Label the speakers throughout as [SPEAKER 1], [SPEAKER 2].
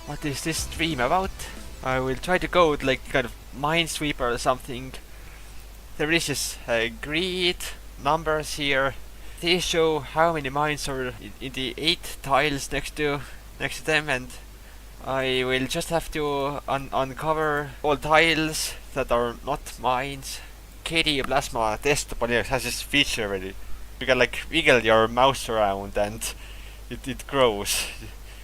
[SPEAKER 1] What is this stream about? I will try to go with like kind of Minesweeper or something. There is this grid numbers here. They show how many mines are in the 8 tiles next to them, and I will just have to uncover all tiles that are not mines. KD Plasma desktop has this feature already. You can like wiggle your mouse around and it grows.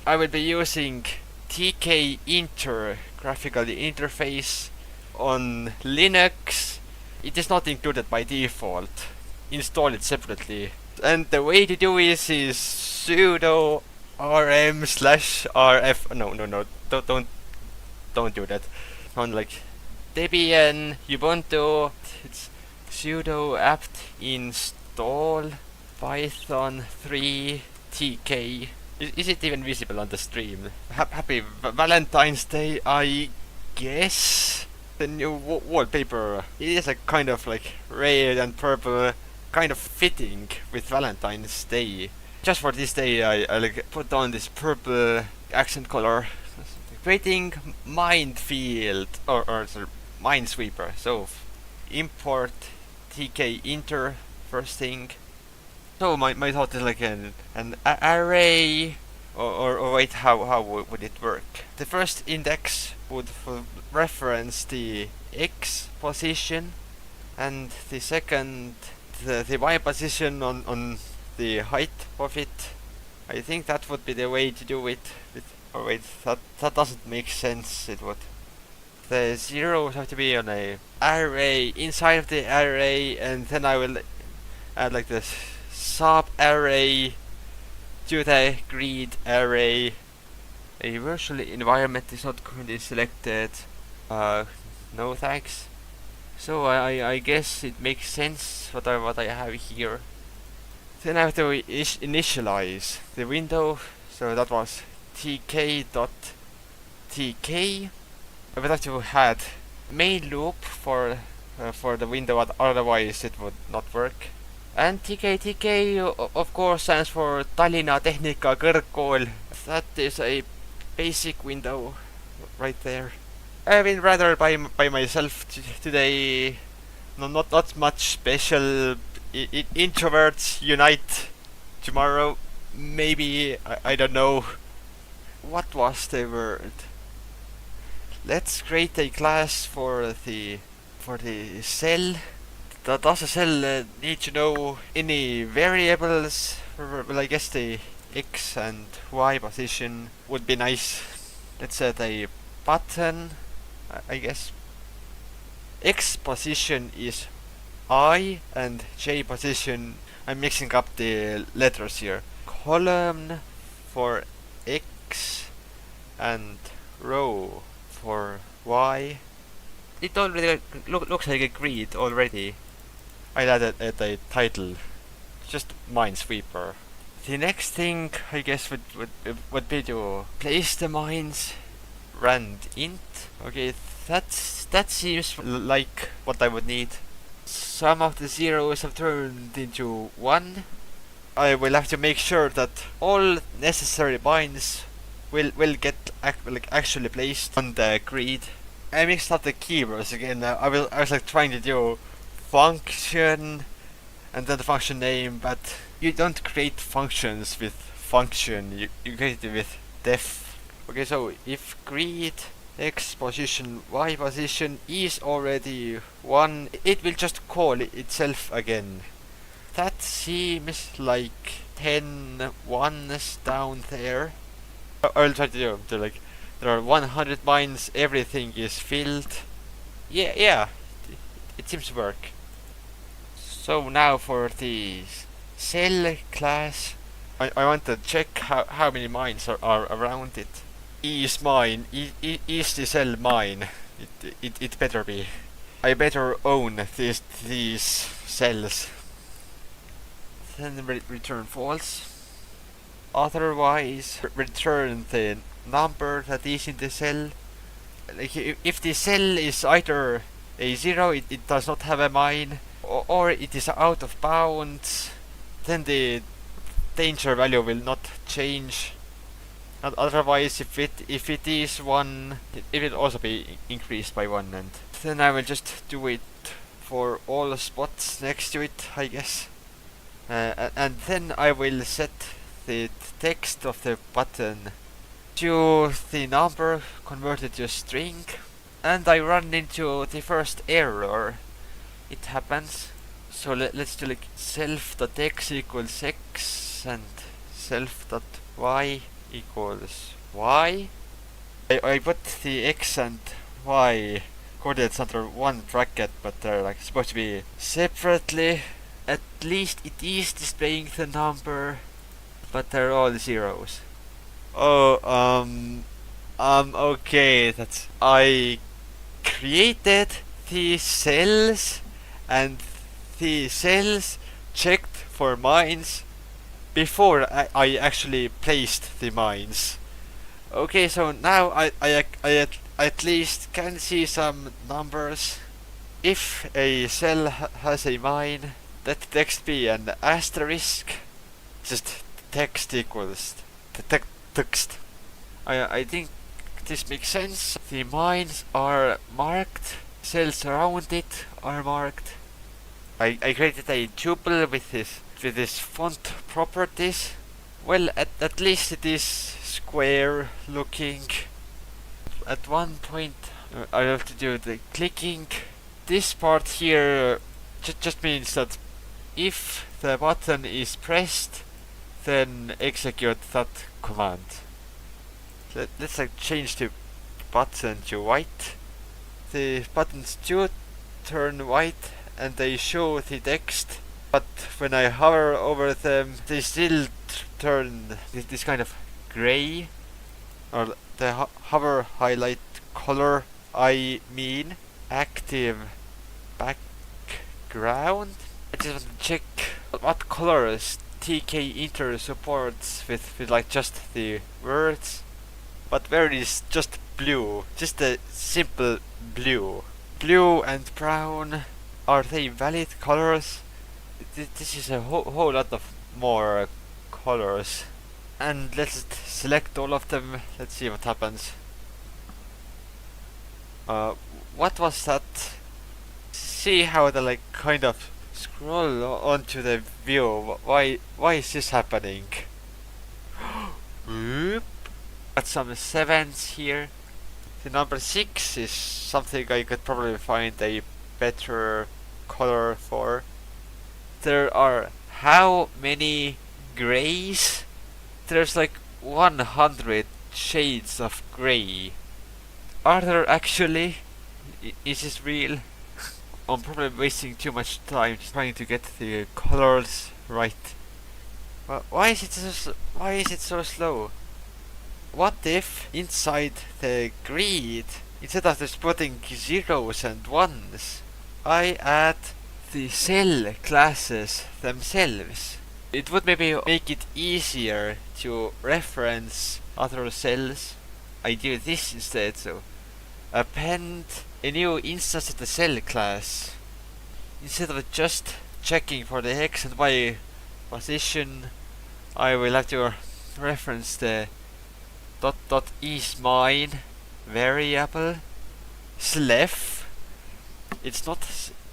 [SPEAKER 1] I will be using Tkinter graphical interface on Linux. It is not included by default. Install it separately. And the way to do this is sudo rm/rf. No, don't do that. On like Debian, Ubuntu, it's sudo apt install python 3 tk. Is it even visible on the stream? Happy Valentine's Day, I guess. The new wallpaper, it is like kind of like red and purple, kind of fitting with Valentine's Day. Just for this day, I like put on this purple accent color, creating Minefield or sorry, Minesweeper. So import Tkinter first thing. So my thought is like an array, or wait, how would it work? The first index would reference the x position, and the second the y position on the height of it. I think that would be the way to do it. Or wait, that doesn't make sense. It would. The zeros have to be on a array inside of the array, and then I will add like this sub-array to the grid array. A virtual environment is not currently selected. No thanks. So I guess it makes sense what I have here. Then I have to initialize the window. So that was tk.tk. I would have to add main loop for the window, otherwise it would not work. And TK of course stands for Tallinna Tehnika Kõrgkool. That is a basic window right there. I've been rather by myself today. No, not much special. Introverts unite tomorrow. Maybe, I don't know. What was the word? Let's create a class for the cell. Does the cell need to know any variables? Well, I guess the x and y position would be nice. Let's set a button, I guess. X position is I, and J position, I'm mixing up the letters here. Column for X and row for Y. It already looks like a grid already. I'll add a title, just Minesweeper. The next thing I guess would be to place the mines, rand int. Okay, that seems like what I would need. Some of the zeros have turned into 1. I will have to make sure that all necessary mines will get actually placed on the grid. I mixed up the keywords again. I was like trying to do function and then the function name, but you don't create functions with function, you create it with def. Okay, so if grid x position y position is already 1, it will just call itself again. That seems like 10 ones down there. I'll try to do like there are 100 mines, everything is filled. Yeah, it seems to work. So now for the cell class, I want to check how many mines are around it. Is mine, is the cell mine? It better be. I better own these cells. Then return false. Otherwise, return the number that is in the cell. Like if the cell is either a 0, it does not have a mine, or it is out of bounds, then the danger value will not change. And otherwise, if it is 1, it will also be increased by 1, and then I will just do it for all spots next to it, I guess. And then I will set the text of the button to the number converted to a string, and I run into the first error. It happens. So let's do like self.x equals x and self.y equals y. I put the x and y coordinates under one bracket, but they're like supposed to be separately. At least it is displaying the number, but they're all zeros. Oh, okay, I created these cells, and the cells checked for mines before I actually placed the mines. Okay, so now I at least can see some numbers. If a cell has a mine, let text be an asterisk. Just text equals the text. I think this makes sense. The mines are marked, cells around it are marked. I created a tuple with this font properties. Well, at least it is square looking. At one point I have to do the clicking. This part here just means that if the button is pressed, then execute that command. Let's like change the button to white. The buttons do turn white and they show the text, but when I hover over them, they still turn this kind of gray, or the hover highlight color, I mean active background. I just want to check what colors Tkinter supports with like just the words, but where it is just blue, just a simple blue. Blue and brown, are they valid colors? This is a whole lot of more colors. And let's select all of them. Let's see what happens. What was that? See how they like kind of scroll onto the view. Why is this happening? Oop. Got some 7s here. The number 6 is something I could probably find a better color for. There are how many grays? There's like 100 shades of grey. Are there actually? Is this real? I'm probably wasting too much time just trying to get the colors right. Why is it so slow? What if inside the grid, instead of just putting zeros and ones, I add the cell classes themselves? It would maybe make it easier to reference other cells. I do this instead, so append a new instance of the cell class. Instead of just checking for the x and y position, I will have to reference the .isMine variable. Slef. It's not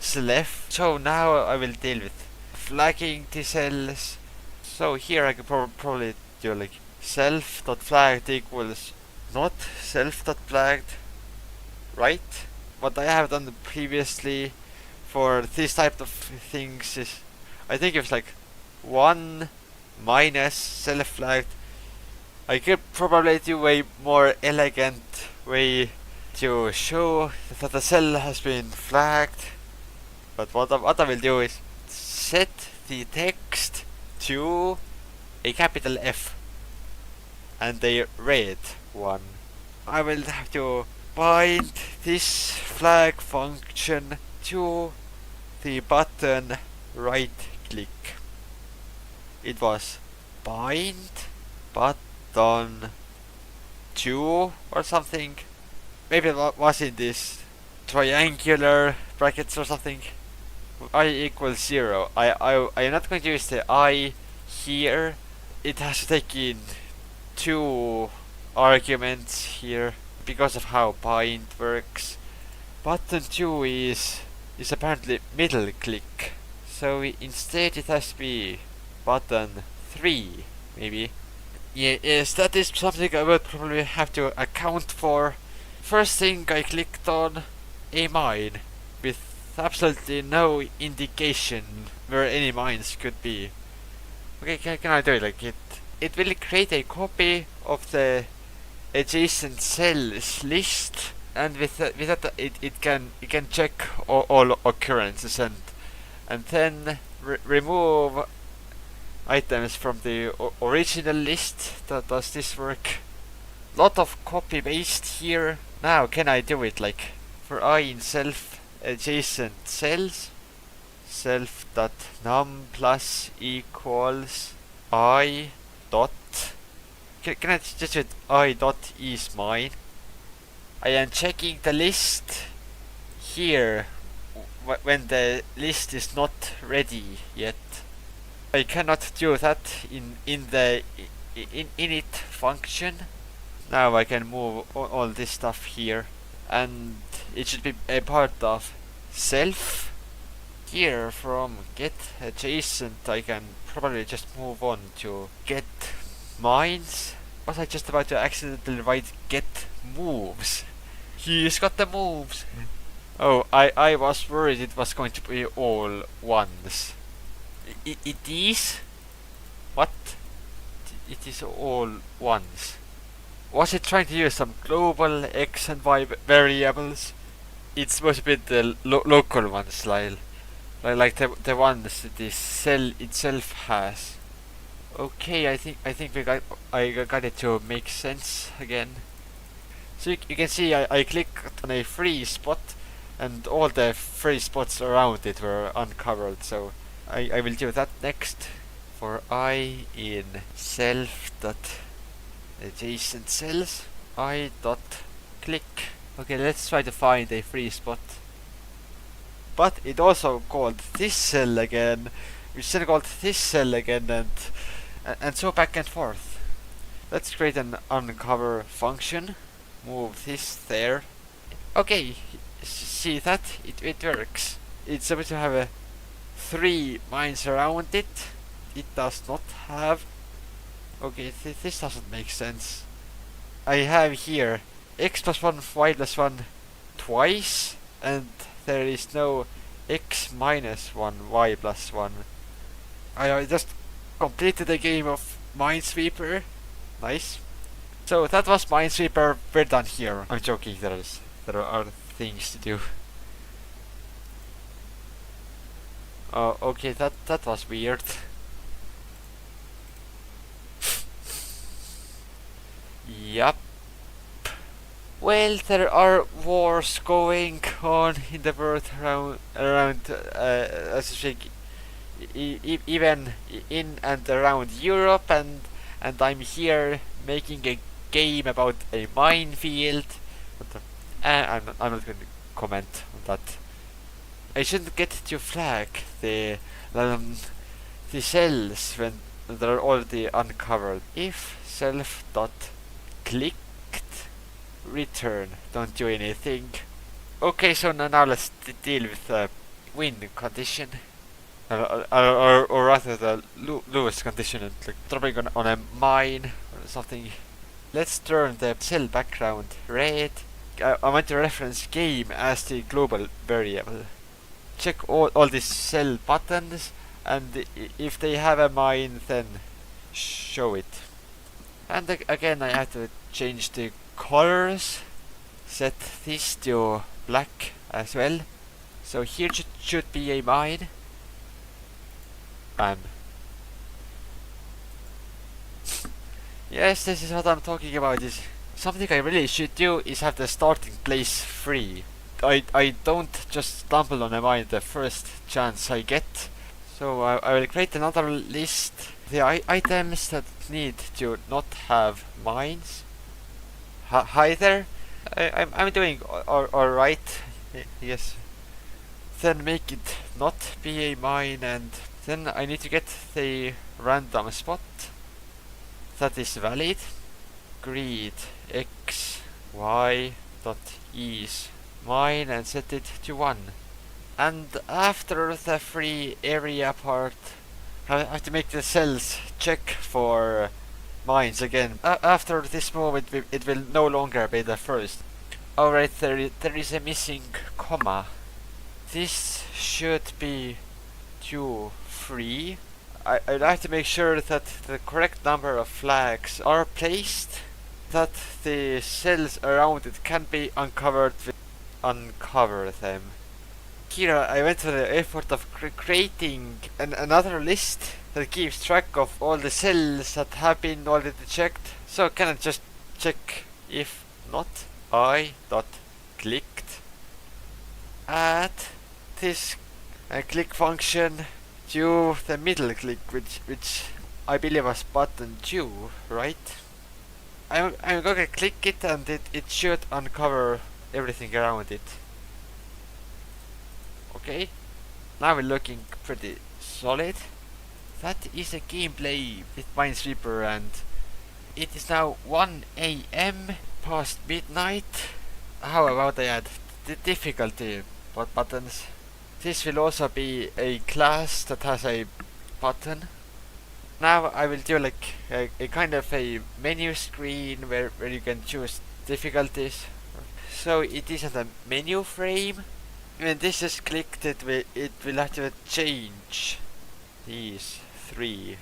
[SPEAKER 1] slef. So now I will deal with flagging the cells. So here I could probably do like self.flagged equals not self.flagged, right? What I have done previously for this type of things is, I think it was like 1 minus self-flagged. I could probably do a more elegant way to show that the cell has been flagged. But what I will do is set the text to a capital F and a red one. I will have to bind this flag function to the button right click. It was bind button to or something. Maybe it was in this triangular brackets or something. I equals 0. I am not going to use the I here. It has to take in 2 arguments here because of how bind works. Button 2 is apparently middle click. So instead it has to be button 3, maybe. Yeah, yes, that is something I would probably have to account for. First thing I clicked on a mine with absolutely no indication where any mines could be. Okay, can I do it like it? It will create a copy of the adjacent cells list, and with that it can check all occurrences and then remove items from the original list. Does this work? Lot of copy paste here. Now can I do it like for I in self adjacent cells? Self dot num plus equals I dot. Can I just do it I dot is mine? I am checking the list here when the list is not ready yet. I cannot do that in the init function. Now I can move all this stuff here, and it should be a part of self. Here from get adjacent I can probably just move on to get mines. Was I just about to accidentally write get moves? He's got the moves. Oh, I was worried it was going to be all ones. It is? What? It is all ones. Was it trying to use some global x and y variables? It's supposed to be the local ones, like the ones that the cell itself has. Okay, I think I got it to make sense again. So you can see I clicked on a free spot, and all the free spots around it were uncovered. So I will do that next. For I in self dot adjacent cells, I dot click. Okay, let's try to find a free spot. But it also called this cell again, which then called this cell again, and so back and forth. Let's create an uncover function. Move this there. Okay, see that? It works. It's supposed to have 3 mines around it. It does not have. Okay, this doesn't make sense. I have here x plus 1, y plus 1 twice, and there is no x minus 1, y plus 1. I just completed a game of Minesweeper. Nice. So that was Minesweeper. We're done here. I'm joking, there are things to do. Oh, okay, that was weird. Yup. Well, there are wars going on in the world around even in and around Europe, and I'm here making a game about a minefield. I'm not going to comment on that. I shouldn't get to flag the cells when they're already uncovered. If self dot clicked return, don't do anything. Okay, so now let's deal with the win condition, or rather the lose condition, and like dropping on a mine or something. Let's turn the cell background red. I want to reference game as the global variable. Check all these cell buttons, and if they have a mine, then show it. And again, I have to change the colors. Set this to black as well. So here should be a mine. Bam. Yes, this is what I'm talking about. Is something I really should do is have the starting place free. I don't just stumble on a mine the first chance I get. So I will create another list. The items that need to not have mines. Hi there. I'm doing alright Yes. Then make it not be a mine, and then I need to get the random spot that is valid. Greet x y dot is mine and set it to 1. And after the free area part, I have to make the cells check for mines again. After this move, it will no longer be the first. Alright, there is a missing comma. This should be 2, 3. I'd like to make sure that the correct number of flags are placed, that the cells around it can be uncovered with uncover them. Here I went to the effort of creating another list that keeps track of all the cells that have been already checked. So can I just check if not I dot clicked add this click function to the middle click, which I believe was button 2, right? I'm gonna click it and it should uncover everything around it. Okay, now we're looking pretty solid. That is a gameplay with Minesweeper, and it is now 1 AM past midnight. How about I add the difficulty buttons? This will also be a class that has a button. Now I will do like a kind of a menu screen where you can choose difficulties. So it is at a menu frame. When this is clicked, it will have to change these 3.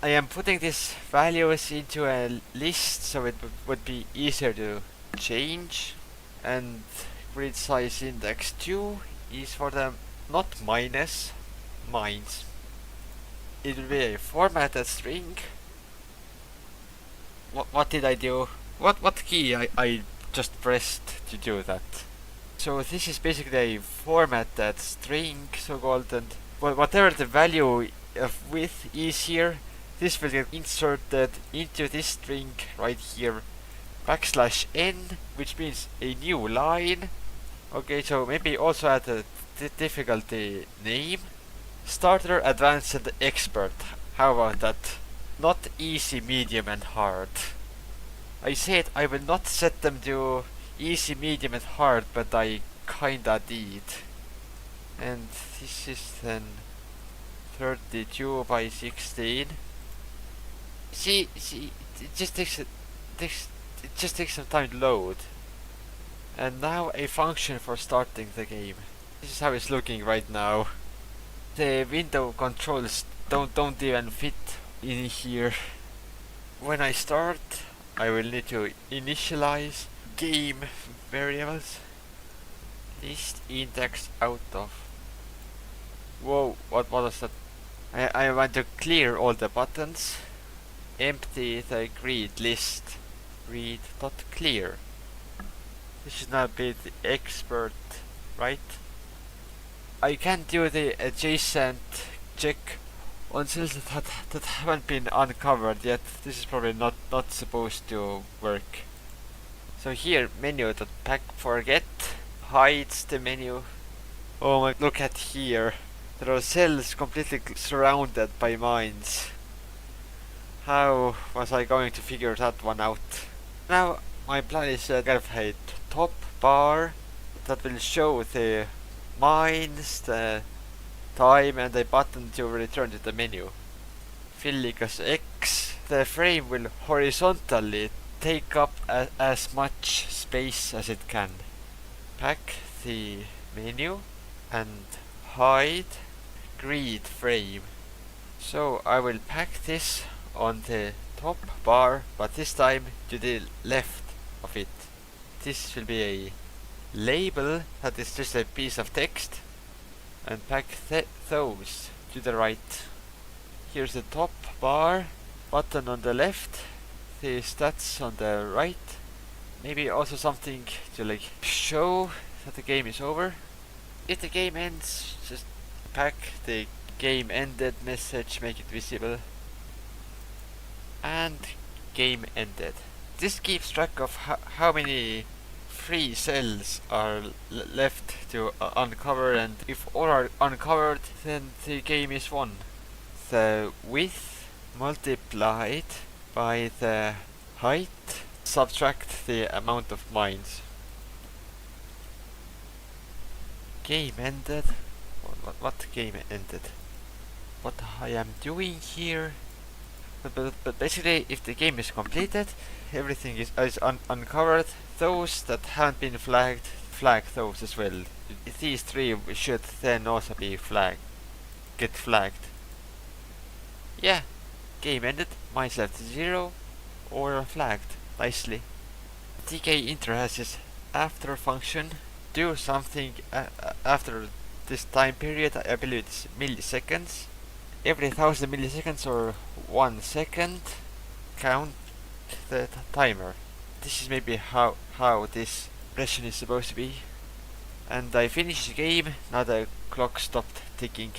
[SPEAKER 1] I am putting these values into a list so it would be easier to change. And grid size index 2 is for the not minus, mines. It will be a formatted string. What did I do? What key I just pressed to do that? So this is basically a formatted string, so-called, and whatever the value of width is here, this will get inserted into this string right here, \n, which means a new line. Okay, so maybe also add a difficulty name. Starter, advanced, and expert. How about that? Not easy, medium, and hard. I said I will not set them to easy, medium, and hard, but I kinda did. And this is then 32 by 16. See, it just takes some time to load. And now a function for starting the game. This is how it's looking right now. The window controls don't even fit in here. When I start, I will need to initialize game variables. List index out of. Whoa, what was that? I want to clear all the buttons. Empty the greet list. Read.clear. This should now be the expert, right? I can do the adjacent check on cells that haven't been uncovered yet. This is probably not supposed to work. So here, menu.pack forget hides the menu. Oh my, look at here. There are cells completely surrounded by mines. How was I going to figure that one out? Now, my plan is kind of a top bar that will show the mines, the time, and a button to return to the menu. Fill equals X. The frame will horizontally take up as much space as it can. Pack the menu and hide greet frame. So I will pack this on the top bar, but this time to the left of it. This will be a label that is just a piece of text, and pack those to the right. Here's the top bar, button on the left, the stats on the right. Maybe also something to like show that the game is over. If the game ends, just pack the game ended message, make it visible. And game ended. This keeps track of how many 3 cells are left to uncover, and if all are uncovered, then the game is won. The width multiplied by the height, subtract the amount of mines. Game ended. What game ended? What I am doing here? But basically, if the game is completed, everything is uncovered. Those that haven't been flagged, flag those as well. These 3 should then also be get flagged. Yeah, game ended. Mines left 0 or flagged. Nicely. Tkinter has this after function. Do something after this time period. I believe it's milliseconds. Every 1000 milliseconds or 1 second, count the timer. This is maybe how this impression is supposed to be. And I finished the game. Now the clock stopped ticking.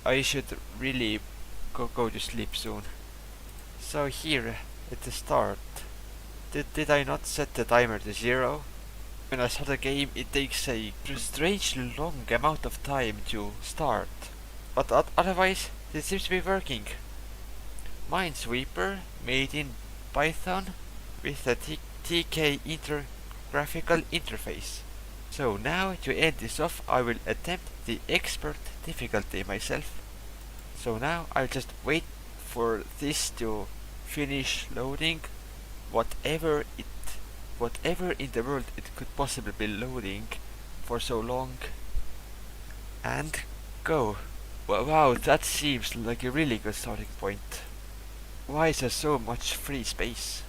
[SPEAKER 1] I should really go to sleep soon. So here at the start, did I not set the timer to 0? When I start the game, it takes a strangely long amount of time to start. But otherwise, this seems to be working. Minesweeper made in Python with the Tkinter graphical interface. So now to end this off, I will attempt the expert difficulty myself. So now I'll just wait for this to finish loading whatever in the world it could possibly be loading for so long, and go. Wow, that seems like a really good starting point. Why is there so much free space?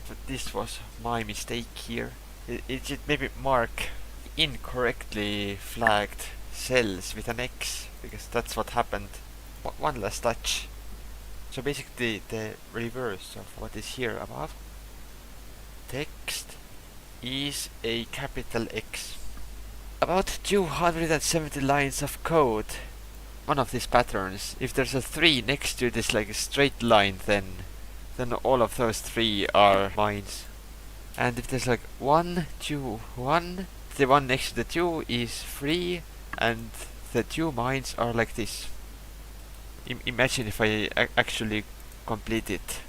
[SPEAKER 1] But this was my mistake here. It should maybe mark incorrectly flagged cells with an X, because that's what happened. One last touch. So basically the reverse of what is here above. Text is a capital X. About 270 lines of code. One of these patterns, if there's a 3 next to this like a straight line, then all of those 3 are mines. And if there's like 1, 2, 1, the one next to the 2 is free, and the 2 mines are like this. Imagine if I actually complete it.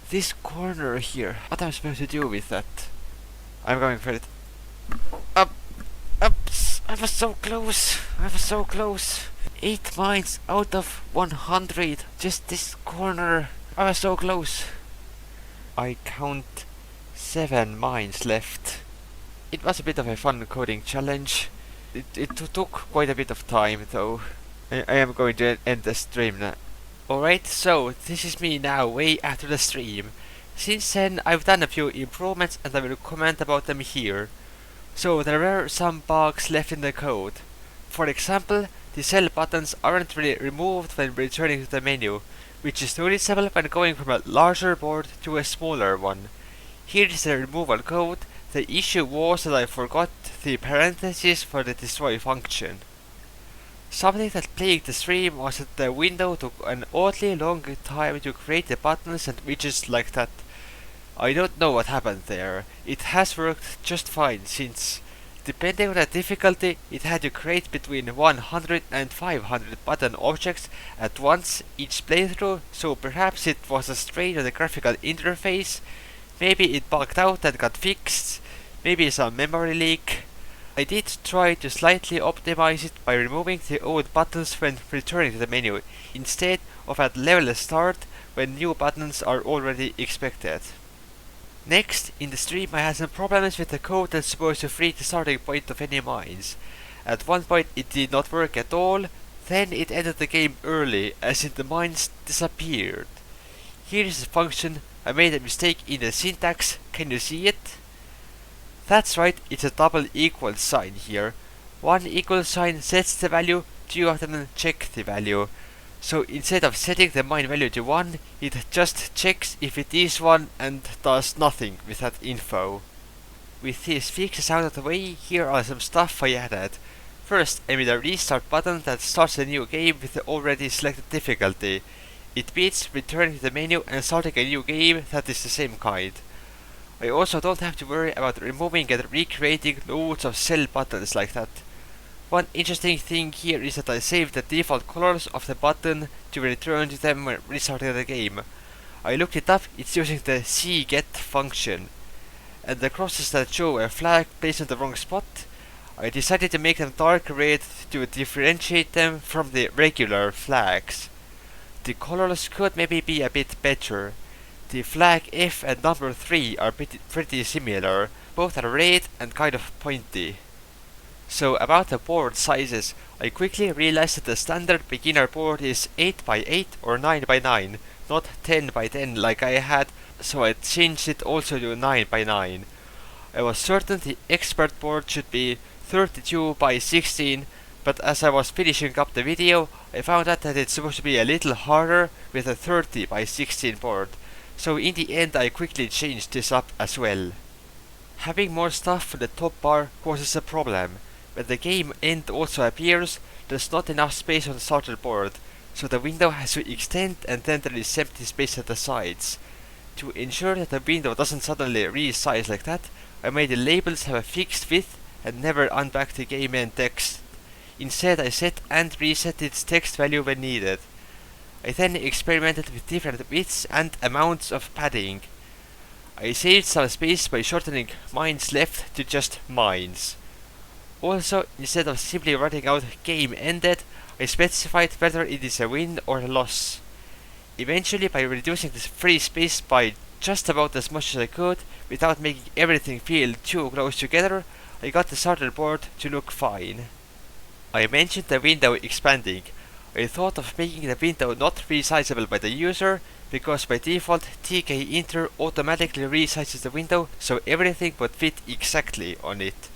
[SPEAKER 1] This corner here, what am I supposed to do with that? I'm going for it. Up! I was so close! 8 mines out of 100. Just this corner. I was so close. I count 7 mines left. It was a bit of a fun coding challenge. It took quite a bit of time though. I am going to end the stream now. Alright, so this is me now, way after the stream. Since then I've done a few improvements and I will comment about them here. So there were some bugs left in the code. For example, the cell buttons aren't really removed when returning to the menu, which is noticeable when going from a larger board to a smaller one. Here is the removal code. The issue was that I forgot the parentheses for the destroy function. Something that plagued the stream was that the window took an oddly long time to create the buttons and widgets like that. I don't know what happened there. It has worked just fine since, depending on the difficulty, it had to create between 100 and 500 button objects at once each playthrough, so perhaps it was a strain on the graphical interface, maybe it bugged out and got fixed, maybe some memory leak. I did try to slightly optimize it by removing the old buttons when returning to the menu, instead of at level start when new buttons are already expected. Next, in the stream I had some problems with the code that's supposed to free the starting point of any mines. At one point it did not work at all, then it ended the game early, as in the mines disappeared. Here is the function. I made a mistake in the syntax, can you see it? That's right, it's a double equal sign here. One equal sign sets the value, two of them check the value. So instead of setting the mine value to 1, it just checks if it is 1 and does nothing with that info. With these fixes out of the way, here are some stuff I added. First, I made a restart button that starts a new game with the already selected difficulty. It beats returning to the menu and starting a new game that is the same kind. I also don't have to worry about removing and recreating loads of cell buttons like that. One interesting thing here is that I saved the default colors of the button to return to them when restarting the game. I looked it up, it's using the cget function, and the crosses that show a flag placed in the wrong spot, I decided to make them dark red to differentiate them from the regular flags. The colors could maybe be a bit better. The flag F and number 3 are pretty similar, both are red and kind of pointy. So about the board sizes, I quickly realized that the standard beginner board is 8x8 or 9x9, not 10x10 like I had, so I changed it also to 9x9. I was certain the expert board should be 32x16, but as I was finishing up the video, I found out that it's supposed to be a little harder with a 30x16 board, so in the end I quickly changed this up as well. Having more stuff on the top bar causes a problem. When the game end also appears, there's not enough space on the starter board, so the window has to extend and then there is empty space at the sides. To ensure that the window doesn't suddenly resize like that, I made the labels have a fixed width and never unpack the game end text. Instead I set and reset its text value when needed. I then experimented with different widths and amounts of padding. I saved some space by shortening mines left to just mines. Also, instead of simply writing out game ended, I specified whether it is a win or a loss. Eventually, by reducing the free space by just about as much as I could, without making everything feel too close together, I got the starter board to look fine. I mentioned the window expanding. I thought of making the window not resizable by the user, because by default Tkinter automatically resizes the window so everything would fit exactly on it.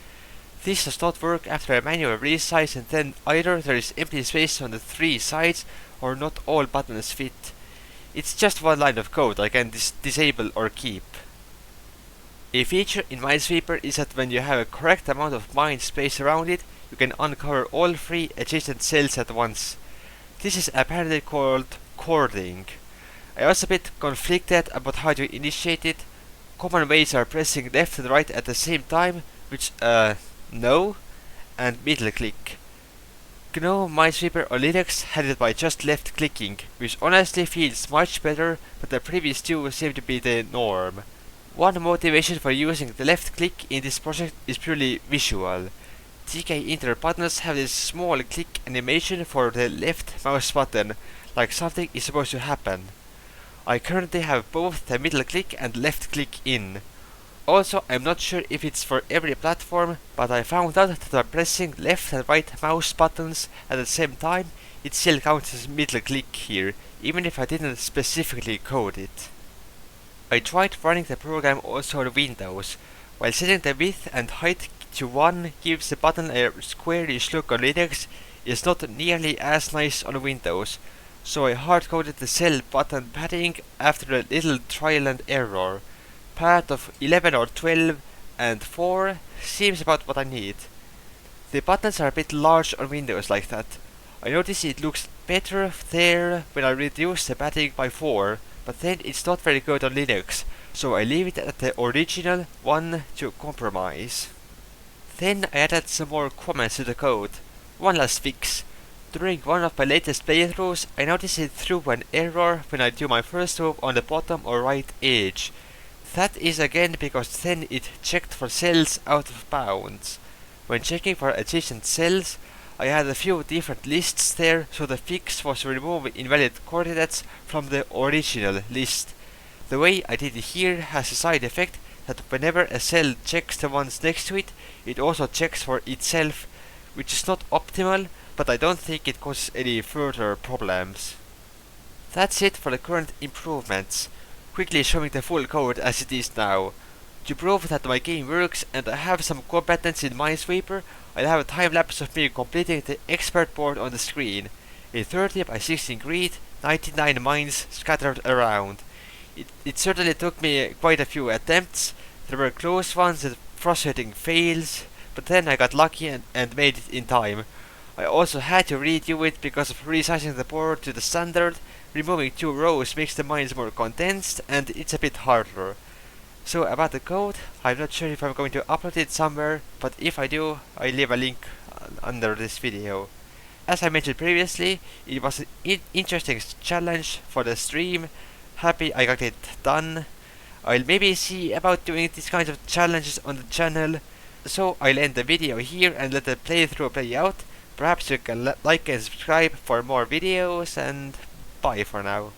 [SPEAKER 1] This does not work after a manual resize, and then either there is empty space on the 3 sides or not all buttons fit. It's just one line of code I can disable or keep. A feature in Minesweeper is that when you have a correct amount of mine space around it, you can uncover all 3 adjacent cells at once. This is apparently called cording. I was a bit conflicted about how to initiate it. Common ways are pressing left and right at the same time, which no, and middle click. GNOME, Minesweeper or Linux had it by just left clicking, which honestly feels much better, but the previous 2 seem to be the norm. One motivation for using the left click in this project is purely visual. Tkinter buttons have this small click animation for the left mouse button, like something is supposed to happen. I currently have both the middle click and left click in. Also, I'm not sure if it's for every platform, but I found out that by pressing left and right mouse buttons at the same time, it still counts as middle click here, even if I didn't specifically code it. I tried running the program also on Windows. While setting the width and height to 1 gives the button a squarish look on Linux, it's not nearly as nice on Windows, so I hard-coded the cell button padding after a little trial and error. Path of 11 or 12 and 4 seems about what I need. The buttons are a bit large on Windows like that. I notice it looks better there when I reduce the padding by 4, but then it's not very good on Linux, so I leave it at the original 1 to compromise. Then I added some more comments to the code. One last fix. During one of my latest playthroughs, I noticed it threw an error when I do my first move on the bottom or right edge. That is again because then it checked for cells out of bounds. When checking for adjacent cells, I had a few different lists there, so the fix was to remove invalid coordinates from the original list. The way I did it here has a side effect that whenever a cell checks the ones next to it, it also checks for itself, which is not optimal, but I don't think it causes any further problems. That's it for the current improvements. Quickly showing the full code as it is now. To prove that my game works and I have some competence in Minesweeper, I'll have a time lapse of me completing the expert board on the screen. A 30x16 grid, 99 mines scattered around. It certainly took me quite a few attempts. There were close ones and frustrating fails, but then I got lucky and made it in time. I also had to redo it because of resizing the board to the standard. Removing 2 rows makes the mines more condensed and it's a bit harder. So about the code, I'm not sure if I'm going to upload it somewhere, but if I do, I'll leave a link under this video. As I mentioned previously, it was an interesting challenge for the stream. Happy I got it done. I'll maybe see about doing these kinds of challenges on the channel. So I'll end the video here and let the playthrough play out. Perhaps you can like and subscribe for more videos, and bye for now.